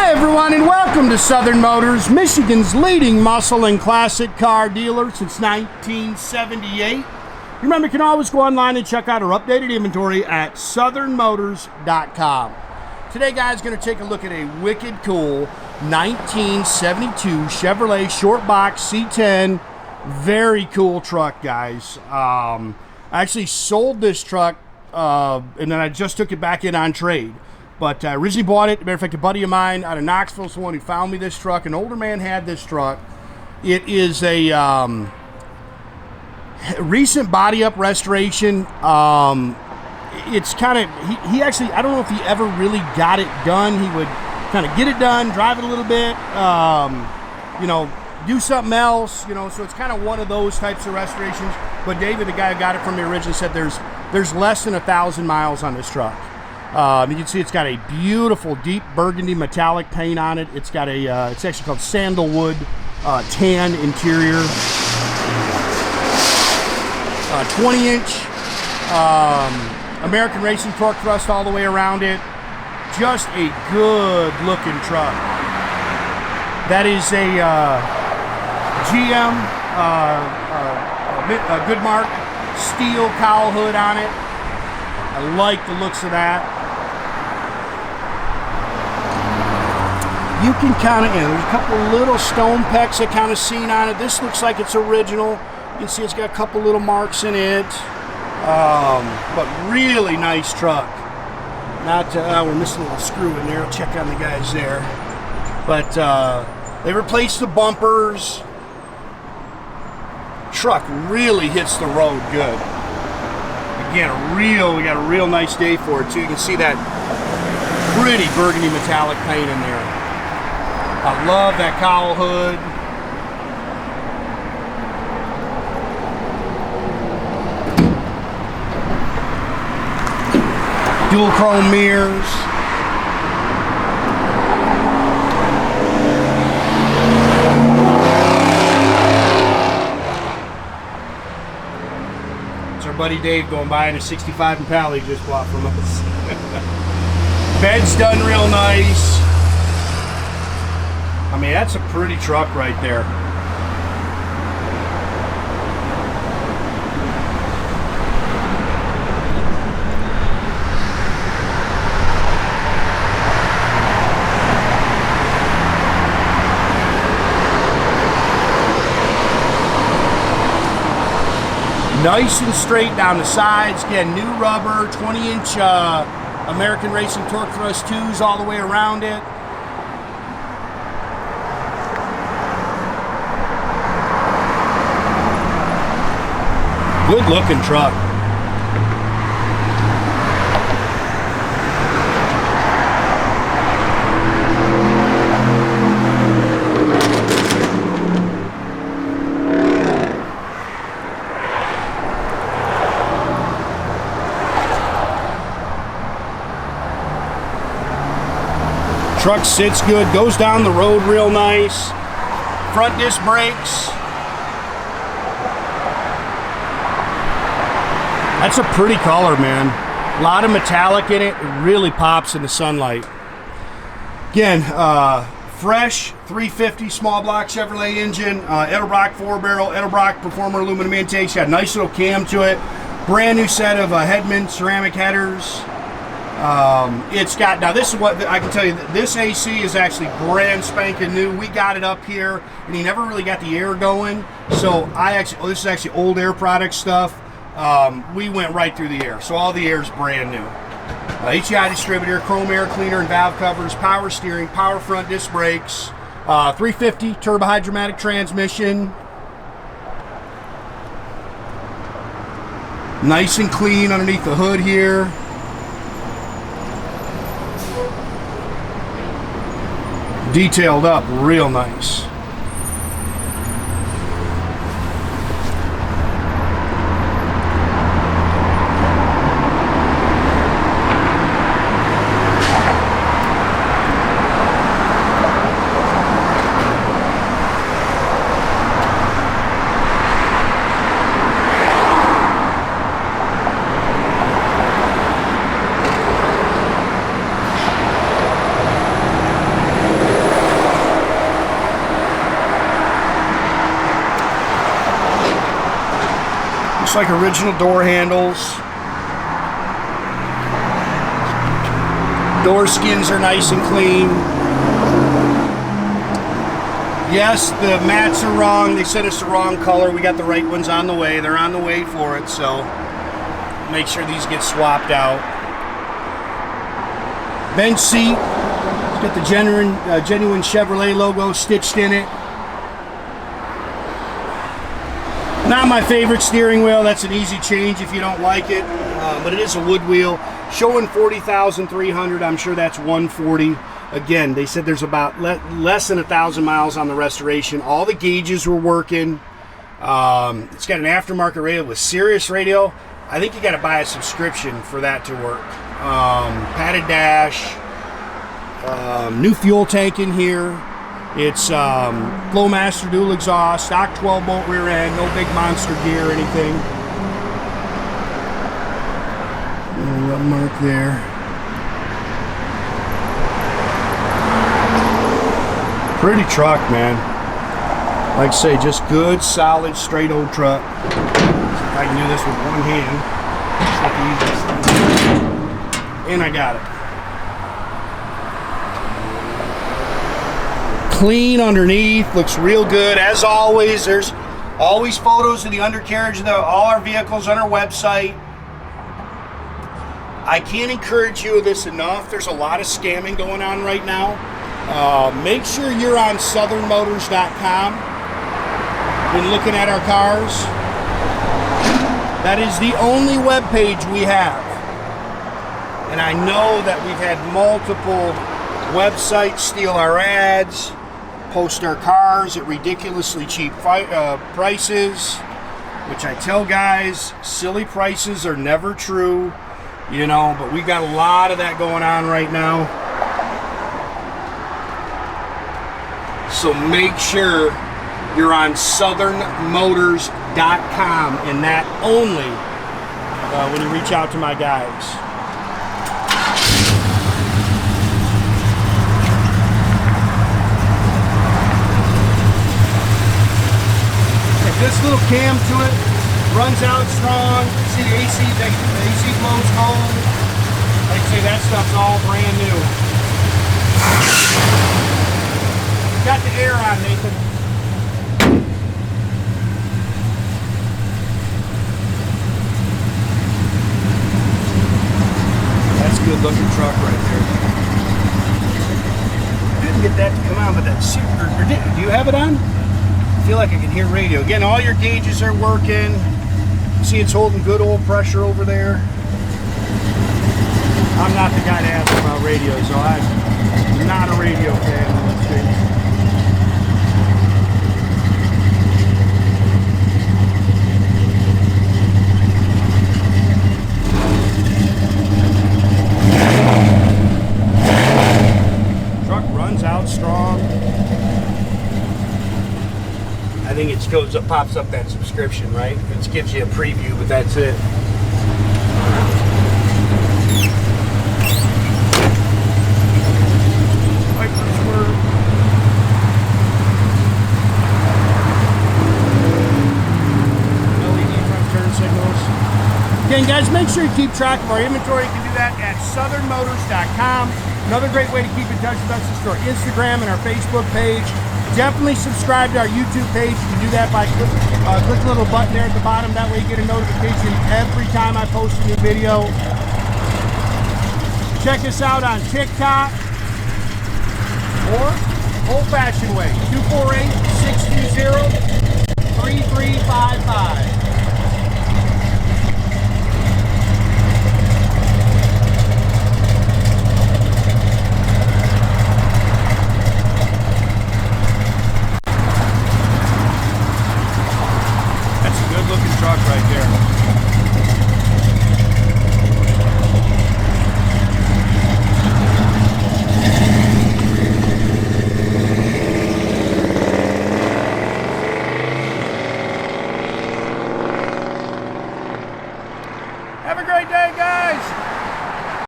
Hi everyone, and welcome to Southern Motors, Michigan's leading muscle and classic car dealer since 1978. Remember, you can always go online and check out our updated inventory at southernmotors.com. Today, guys, going to take a look at a wicked cool 1972 Chevrolet short box C10. Very cool truck, guys. I actually sold this truck and then I just took it back in on trade. But I originally bought it. Matter of fact, a buddy of mine out of Knoxville is the one who found me this truck. An older man had this truck. It is a recent body up restoration. It's kind of, he actually, I don't know if he ever really got it done. He would kind of get it done, drive it a little bit, you know, do something else, you know, so it's kind of one of those types of restorations. But David, the guy who got it from me originally, said there's less than 1,000 miles on this truck. You can see it's got a beautiful deep burgundy metallic paint on it. It's got a, it's actually called sandalwood tan interior. 20-inch American Racing torque thrust all the way around it. Just a good looking truck. That is a GM Goodmark steel cowl hood on it. I like the looks of that. You can kind of, there's a couple little stone pecks that kind of seen on it. This looks like it's original. You can see it's got a couple little marks in it. But really nice truck. Not, we're missing a little screw in there. I'll check on the guys there. But they replaced the bumpers. Truck really hits the road good. Again, we got a real nice day for it too. You can see that pretty burgundy metallic paint in there. I love that cowl hood. Dual chrome mirrors. It's our buddy Dave going by in a 65 Impala he just bought from us. Bed's done real nice. I mean, that's a pretty truck right there. Nice and straight down the sides. Again, new rubber, 20-inch American Racing torque thrust 2s all the way around it. Good looking truck. Truck sits good, goes down the road real nice. Front disc brakes. That's a pretty color, man. A lot of metallic in it. It really pops in the sunlight. Again, fresh 350 small block Chevrolet engine, Edelbrock 4-barrel, Edelbrock Performer aluminum intakes. Got a nice little cam to it. Brand new set of Hedman ceramic headers. It's got, now this is what I can tell you, this AC is actually brand spanking new. We got it up here and he never really got the air going. So this is actually old air product stuff. We went right through the air. So all the air is brand new. HEI distributor, chrome air cleaner and valve covers, power steering, power front disc brakes, 350 turbohydramatic transmission. Nice and clean underneath the hood here. Detailed up real nice. Looks like original door handles. Door skins are nice and clean. Yes, the mats are wrong. They sent us the wrong color. We got the right ones on the way. They're on the way for it, so make sure these get swapped out. Bench seat. It's got the genuine Chevrolet logo stitched in it. Not my favorite steering wheel. That's an easy change if you don't like it, but it is a wood wheel. Showing 40,300. I'm sure that's 140. Again, they said there's about less than 1,000 miles on the restoration. All the gauges were working. It's got an aftermarket radio with Sirius radio. I think you got to buy a subscription for that to work. Padded dash. New fuel tank in here. It's Flowmaster dual exhaust, stock 12-bolt rear end, no big monster gear or anything. Rub mark there. Pretty truck, man. Like I say, just good, solid, straight old truck. If I can do this with one hand, and I got it. Clean underneath, looks real good. As always, there's always photos of the undercarriage of all our vehicles on our website. I can't encourage you this enough. There's a lot of scamming going on right now. Make sure you're on southernmotors.com when looking at our cars. That is the only web page we have. And I know that we've had multiple websites steal our ads, post our cars at ridiculously cheap prices, which I tell guys, silly prices are never true, you know, but we got a lot of that going on right now. So make sure you're on southernmotors.com and that only when you reach out to my guys. This little cam to it runs out strong. See the AC, the AC blows cold. Like I say, that stuff's all brand new. Got the air on, Nathan. That's a good looking truck right there. Didn't get that to come on, but that's super. Do you have it on? I feel like I can hear radio. Again, all your gauges are working. See, it's holding good old pressure over there. I'm not the guy to ask about radio, so I'm not a radio fan. Let's see. Truck runs out strong. I think it goes up, pops up that subscription, right? It gives you a preview, but that's it. Wipers work. LED front turn signals. Again, guys, make sure you keep track of our inventory. You can do that at southernmotors.com. Another great way to keep in touch with us is through our Instagram and our Facebook page. Definitely subscribe to our YouTube page. You can do that by click the little button there at the bottom. That way you get a notification every time I post a new video. Check us out on TikTok or old-fashioned way, 248-620-3355.